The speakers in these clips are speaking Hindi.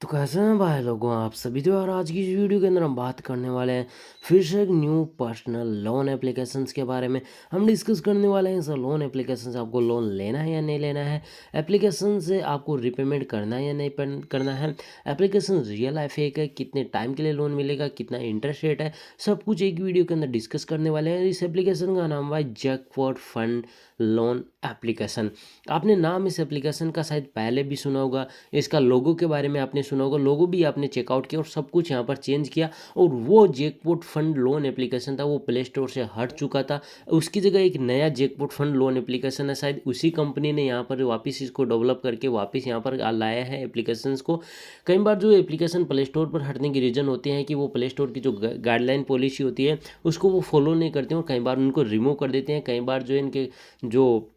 तो कैसे हैं भाई लोगों आप सभी। तो यार आज की इस वीडियो के अंदर हम बात करने वाले हैं फिर से एक न्यू पर्सनल लोन एप्लीकेशंस के बारे में। हम डिस्कस करने वाले हैं सर लोन एप्लीकेशन से आपको लोन लेना है या नहीं लेना है, एप्लीकेशन से आपको रिपेमेंट करना है या नहीं करना है, एप्लीकेशन रियल है फेक है, कितने टाइम के लिए लोन मिलेगा, कितना इंटरेस्ट रेट है, सब कुछ एक वीडियो के अंदर डिस्कस करने वाले हैं। इस एप्लीकेशन का नाम है जैकपॉट फंड लोन एप्लीकेशन। आपने नाम इस एप्लीकेशन का शायद पहले भी सुना होगा, इसका लोगो के बारे में आपने सुना होगा, लोगो भी आपने चेकआउट किया और सब कुछ यहाँ पर चेंज किया। और वो जैकपॉट फंड लोन एप्लीकेशन था वो प्ले स्टोर से हट चुका था, उसकी जगह एक नया जैकपॉट फंड लोन एप्लीकेशन है। शायद उसी कंपनी ने यहाँ पर वापस इसको डेवलप करके वापस यहाँ पर लाया है एप्लीकेशंस को। कई बार जो एप्लीकेशन प्ले स्टोर पर हटने की रीज़न होते हैं कि वो प्ले स्टोर की जो गाइडलाइन पॉलिसी होती है उसको वो फॉलो नहीं करते हैं और कई बार उनको रिमूव कर देते हैं। कई बार जो इनके जो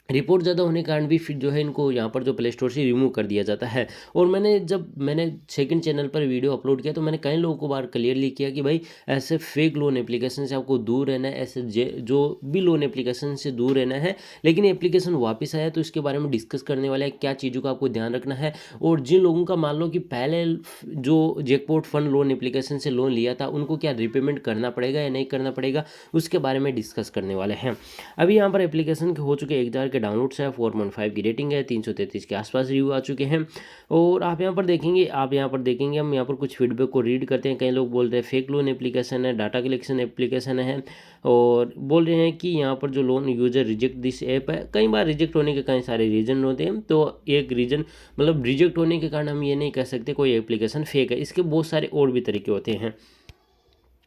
रिपोर्ट ज़्यादा होने के कारण भी फिर जो है इनको यहाँ पर जो प्ले स्टोर से रिमूव कर दिया जाता है। और मैंने सेकंड चैनल पर वीडियो अपलोड किया तो मैंने कई लोगों को बार क्लियरली किया कि भाई ऐसे फेक लोन एप्लीकेशन से आपको दूर रहना है, ऐसे जो भी लोन एप्लीकेशन से दूर रहना है। लेकिन एप्लीकेशन वापस आया तो इसके बारे में डिस्कस करने वाला है, क्या चीज़ों का आपको ध्यान रखना है। और जिन लोगों का मान लो कि पहले जो जैकपॉट फंड लोन एप्लीकेशन से लोन लिया था उनको क्या रिपेमेंट करना पड़ेगा या नहीं करना पड़ेगा, उसके बारे में डिस्कस करने वाले हैं। अभी यहाँ पर एप्लीकेशन के हो चुके 1,000 के डाउनलोड्स है, 4.5 की रेटिंग है, 333 के आसपास रिव्यू आ चुके हैं। और आप यहाँ पर देखेंगे हम यहाँ पर कुछ फीडबैक को रीड करते हैं। कई लोग बोल रहे हैं फेक लोन एप्लीकेशन है, डाटा कलेक्शन एप्लीकेशन है, और बोल रहे हैं कि यहाँ पर जो loan user reject this app है। कई बार रिजेक्ट होने के कई सारे रीज़न होते हैं, तो एक रीज़न मतलब रिजेक्ट होने के कारण हम ये नहीं कह सकते कोई एप्लीकेशन फेक है, इसके बहुत सारे और भी तरीके होते हैं।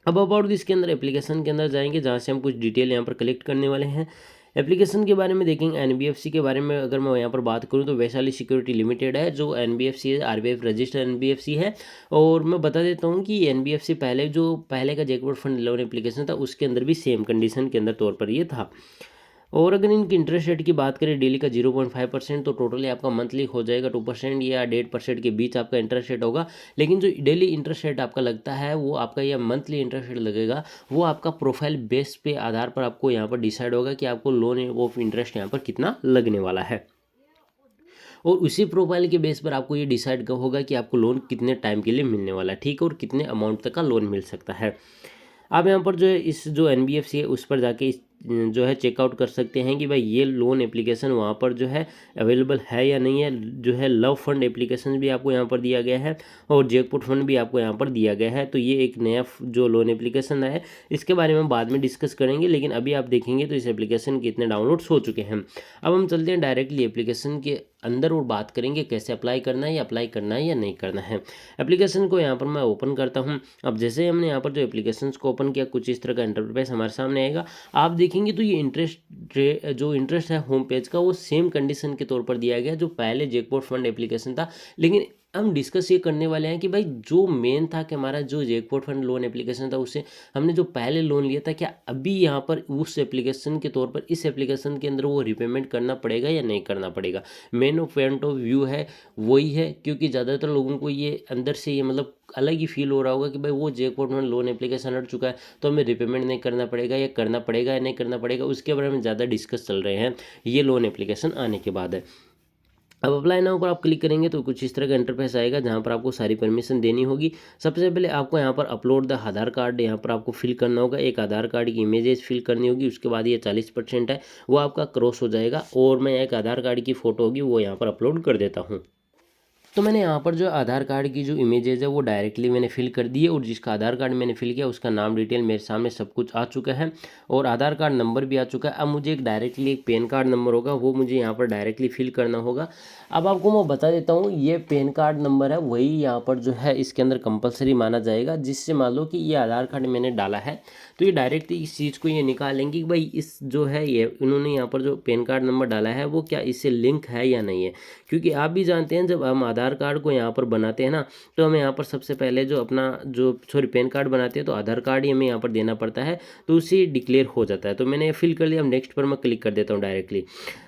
अब अबाउट इसके अंदर एप्लीकेशन के अंदर जाएंगे जहाँ से हम कुछ डिटेल यहाँ पर कलेक्ट करने वाले हैं। एप्लीकेशन के बारे में देखेंगे। एनबीएफसी के बारे में अगर मैं यहाँ पर बात करूँ तो वैशाली सिक्योरिटी लिमिटेड है जो एनबीएफसी है, आरबीआई रजिस्टर्ड एनबीएफसी है। और मैं बता देता हूँ कि एनबीएफसी पहले का जैकपॉट फंड लोन एप्लीकेशन था उसके अंदर भी सेम कंडीशन के अंदर तौर पर ये था। और अगर इनकी इंटरेस्ट रेट की बात करें डेली का 0.5%, तो टोटली आपका मंथली हो जाएगा 2% या 1.5% के बीच आपका इंटरेस्ट रेट होगा। लेकिन जो डेली इंटरेस्ट रेट आपका लगता है वो आपका या मंथली इंटरेस्ट रेट लगेगा वो आपका प्रोफाइल बेस पे आधार पर आपको यहाँ पर डिसाइड होगा कि आपको लोन ऑफ इंटरेस्ट यहाँ पर कितना लगने वाला है। और उसी प्रोफाइल के बेस पर आपको ये डिसाइड होगा कि आपको लोन कितने टाइम के लिए मिलने वाला है, ठीक है, और कितने अमाउंट तक का लोन मिल सकता है। आप यहाँ पर जो है इस जो एनबीएफसी है उस पर जाके इस जो है चेकआउट कर सकते हैं कि भाई ये लोन एप्लीकेशन वहाँ पर जो है अवेलेबल है या नहीं है। जो है लव फंड एप्लीकेशन भी आपको यहाँ पर दिया गया है और जैकपॉट फंड भी आपको यहाँ पर दिया गया है। तो ये एक नया जो लोन एप्लीकेशन है इसके बारे में बाद में डिस्कस करेंगे, लेकिन अभी आप देखेंगे तो इस एप्लीकेशन के इतने डाउनलोड्स हो चुके हैं। अब हम चलते हैं डायरेक्टली एप्लीकेशन के अंदर और बात करेंगे कैसे अप्लाई करना है या नहीं करना है। एप्लीकेशन को यहाँ पर मैं ओपन करता हूँ। अब जैसे हमने यहाँ पर जो एप्लीकेशन को ओपन किया कुछ इस तरह का इंटरफेस हमारे सामने आएगा। आप देखेंगे तो ये जो इंटरेस्ट है होम पेज का वो सेम कंडीशन के तौर पर दिया गया जो पहले जैकपॉट फंड एप्लीकेशन था। लेकिन हम डिस्कस ये करने वाले हैं कि भाई जो मेन था कि हमारा जो जैकपॉट फंड लोन एप्लीकेशन था उससे हमने जो पहले लोन लिया था क्या अभी यहाँ पर उस एप्लीकेशन के तौर पर इस एप्लीकेशन के अंदर वो रिपेमेंट करना पड़ेगा या नहीं करना पड़ेगा। मेन पॉइंट ऑफ व्यू है वही है, क्योंकि ज़्यादातर लोगों को ये अंदर से ये मतलब अलग ही फील हो रहा होगा कि भाई वो जैकपॉट फंड लोन एप्लीकेशन हट चुका है तो हमें रिपेमेंट नहीं करना पड़ेगा या करना पड़ेगा या नहीं करना पड़ेगा, उसके बारे में ज़्यादा डिस्कस चल रहे हैं ये लोन एप्लीकेशन आने के बाद है। अब अप्लाई नाउ पर आप क्लिक करेंगे तो कुछ इस तरह का इंटरफेस आएगा जहाँ पर आपको सारी परमिशन देनी होगी। सबसे पहले आपको यहाँ पर अपलोड द आधार कार्ड यहाँ पर आपको फिल करना होगा, एक आधार कार्ड की इमेजेस फिल करनी होगी। उसके बाद ये 40% है वो आपका क्रॉस हो जाएगा और मैं एक आधार कार्ड की फ़ोटो होगी वो यहाँ पर अपलोड कर देता हूँ। तो मैंने यहाँ पर जो आधार कार्ड की जो इमेजेज है वो डायरेक्टली मैंने फिल कर दी है और जिसका आधार कार्ड मैंने फिल किया उसका नाम डिटेल मेरे सामने सब कुछ आ चुका है और आधार कार्ड नंबर भी आ चुका है। अब मुझे एक पैन कार्ड नंबर होगा वो मुझे यहाँ पर डायरेक्टली फिल करना होगा। अब आपको मैं बता देता हूँ ये पैन कार्ड नंबर है वही यहाँ पर जो है इसके अंदर कंपलसरी माना जाएगा, जिससे मान लो कि ये आधार कार्ड मैंने डाला है तो ये डायरेक्टली इस चीज़ को ये निकालेंगे कि भाई इस जो है ये इन्होंने यहाँ पर जो पैन कार्ड नंबर डाला है वो क्या इससे लिंक है या नहीं है। क्योंकि आप भी जानते हैं जब हम आधार कार्ड को यहाँ पर बनाते हैं ना तो हमें यहाँ पर सबसे पहले जो अपना पैन कार्ड बनाते हैं तो आधार कार्ड ही हमें यहाँ पर देना पड़ता है, तो उसी डिक्लेयर हो जाता है। तो मैंने फिल कर लिया। अब नेक्स्ट पर मैं क्लिक कर देता हूँ डायरेक्टली।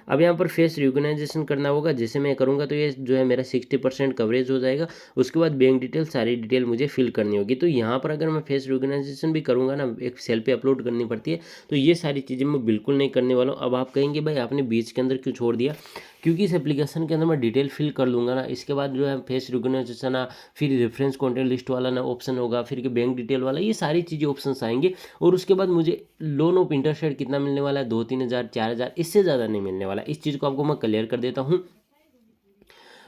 अब यहाँ पर फेस रिकॉग्नाइजेशन करना होगा, जैसे मैं करूँगा तो ये जो है मेरा 60% कवरेज हो जाएगा। उसके बाद बैंक डिटेल सारी डिटेल मुझे फिल करनी होगी। तो यहाँ पर अगर मैं फेस रिकॉग्नाइजेशन भी करूँगा ना, एक सेल्फी अपलोड करनी पड़ती है, तो ये सारी चीज़ें मैं बिल्कुल नहीं करने वाला हूँ। अब आप कहेंगे भाई आपने बीच के अंदर क्यों छोड़ दिया, क्योंकि इस एप्लीकेशन के अंदर मैं डिटेल फिल कर लूँगा ना, इसके बाद जो है फेस रिकॉग्निशन फिर रेफरेंस कॉन्टैक्ट लिस्ट वाला ना ऑप्शन होगा, फिर बैंक डिटेल वाला, ये सारी चीज़ें ऑप्शंस आएंगे। और उसके बाद मुझे लोन ऑफ इंटरेस्ट रेट कितना मिलने वाला है, 2-3 हज़ार 4 हज़ार, इससे ज़्यादा नहीं मिलने वाला। इस चीज़ को आपको मैं क्लियर कर देता हूँ।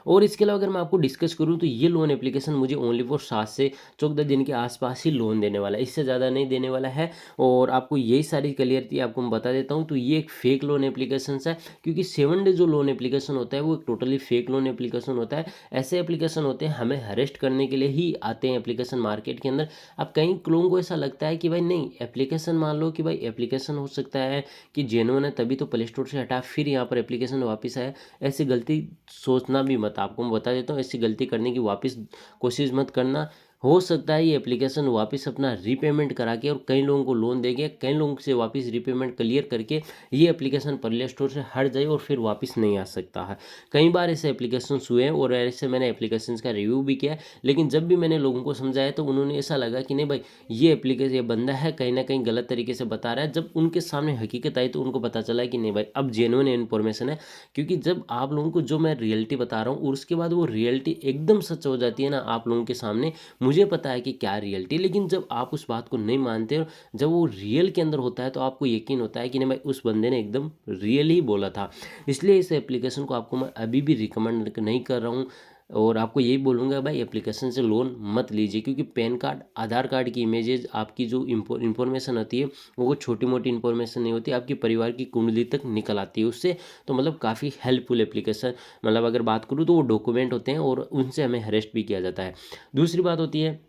और इसके अलावा अगर मैं आपको डिस्कस करूँ तो ये लोन एप्लीकेशन मुझे ओनली फॉर 7 से 14 दिन के आसपास ही लोन देने वाला है, इससे ज़्यादा नहीं देने वाला है। और आपको यही सारी क्लियरिटी आपको मैं बता देता हूँ। तो ये एक फेक लोन एप्लीकेशन है, क्योंकि 7 डे जो लोन एप्लीकेशन होता है वो एक टोटली फेक लोन एप्लीकेशन होता है। ऐसे एप्लीकेशन होते हैं हमें हरेस्ट करने के लिए ही आते हैं एप्लीकेशन मार्केट के अंदर। अब कई लोगों को ऐसा लगता है कि भाई नहीं, एप्लीकेशन मान लो कि भाई एप्लीकेशन हो सकता है कि जेन्युइन है, तभी तो प्ले स्टोर से हटा फिर यहाँ पर एप्लीकेशन वापस आया। ऐसी गलती सोचना भी मत, आपको मैं बता देता हूँ, ऐसी गलती करने की वापस कोशिश मत करना। हो सकता है ये एप्लीकेशन वापस अपना रीपेमेंट करा के और कई लोगों को लोन देके कई लोगों से वापस रीपेमेंट क्लियर करके ये एप्लीकेशन प्ले स्टोर से हट जाए और फिर वापस नहीं आ सकता है। कई बार ऐसे एप्लीकेशन हुए हैं और ऐसे मैंने एप्लीकेशन का रिव्यू भी किया है, लेकिन जब भी मैंने लोगों को समझाया तो उन्होंने ऐसा लगा कि नहीं भाई, ये एप्लीकेशन, ये बंदा है कहीं ना कहीं गलत तरीके से बता रहा है। जब उनके सामने हकीकत आई तो उनको पता चला कि नहीं भाई, अब जेन्युइन इन्फॉर्मेशन है। क्योंकि जब आप लोगों को जो मैं रियलिटी बता रहा हूँ और उसके बाद वो रियलिटी एकदम सच हो जाती है ना आप लोगों के सामने, मुझे पता है कि क्या रियलिटी, लेकिन जब आप उस बात को नहीं मानते और जब वो रियल के अंदर होता है तो आपको यकीन होता है कि नहीं भाई, उस बंदे ने एकदम रियल ही बोला था। इसलिए इस एप्लीकेशन को आपको मैं अभी भी रिकमेंड नहीं कर रहा हूँ। और आपको यही बोलूँगा भाई, एप्लीकेशन से लोन मत लीजिए, क्योंकि पैन कार्ड, आधार कार्ड की इमेजेस, आपकी जो इन्फॉर्मेशन होती है वो छोटी मोटी इन्फॉर्मेशन नहीं होती, आपकी परिवार की कुंडली तक निकल आती है उससे। तो मतलब काफ़ी हेल्पफुल एप्लीकेशन, मतलब अगर बात करूँ तो वो डॉक्यूमेंट होते हैं और उनसे हमें अरेस्ट भी किया जाता है। दूसरी बात होती है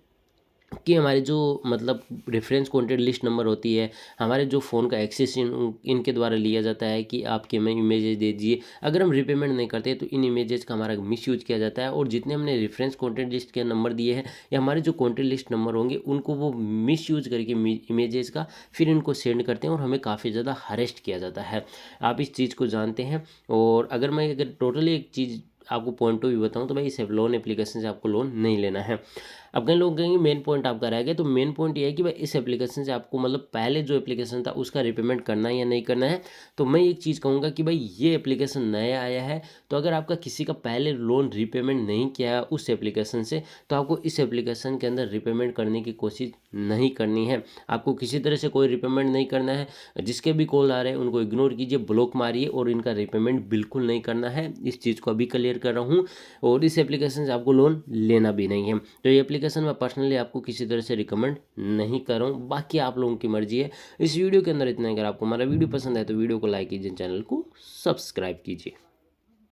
कि हमारे जो मतलब रेफरेंस कॉन्टैक्ट लिस्ट नंबर होती है, हमारे जो फ़ोन का एक्सेस इनके द्वारा लिया जाता है कि आपके हमें इमेजेस दे दीजिए। अगर हम रिपेमेंट नहीं करते तो इन इमेजेस का हमारा मिसयूज किया जाता है, और जितने हमने रेफरेंस कॉन्टैक्ट लिस्ट के नंबर दिए हैं या हमारे जो कॉन्टैक्ट लिस्ट नंबर होंगे उनको वो मिसयूज करके इमेजेस का फिर इनको सेंड करते हैं और हमें काफ़ी ज़्यादा हरेस्ट किया जाता है। आप इस चीज़ को जानते हैं। और अगर टोटली एक चीज़ आपको पॉइंट ऑफ व्यू बताऊँ तो भाई, इस लोन एप्लीकेशन से आपको लोन नहीं लेना है। अब कई लोग कहेंगे मेन पॉइंट आपका रह गया, तो मेन पॉइंट ये है कि भाई इस एप्लीकेशन से आपको मतलब पहले जो एप्लीकेशन था उसका रिपेमेंट करना है या नहीं करना है। तो मैं एक चीज़ कहूँगा कि भाई ये एप्लीकेशन नया आया है, तो अगर आपका किसी का पहले लोन रिपेमेंट नहीं किया है उस एप्लीकेशन से, तो आपको इस एप्लीकेशन के अंदर रिपेमेंट करने की कोशिश नहीं करनी है। आपको किसी तरह से कोई रिपेमेंट नहीं करना है। जिसके भी कॉल आ रहे हैं उनको इग्नोर कीजिए, ब्लॉक मारिए, और इनका रिपेमेंट बिल्कुल नहीं करना है। इस चीज़ को अभी क्लियर कर रहा हूँ। और इस एप्लीकेशन से आपको लोन लेना भी नहीं है। तो ये एप्लीकेशन मैं पर्सनली आपको किसी तरह से रिकमेंड नहीं कर रहा हूँ, बाकी आप लोगों की मर्जी है। इस वीडियो के अंदर इतना ही। अगर आपको हमारा वीडियो पसंद है तो वीडियो को लाइक कीजिए, चैनल को सब्सक्राइब कीजिए।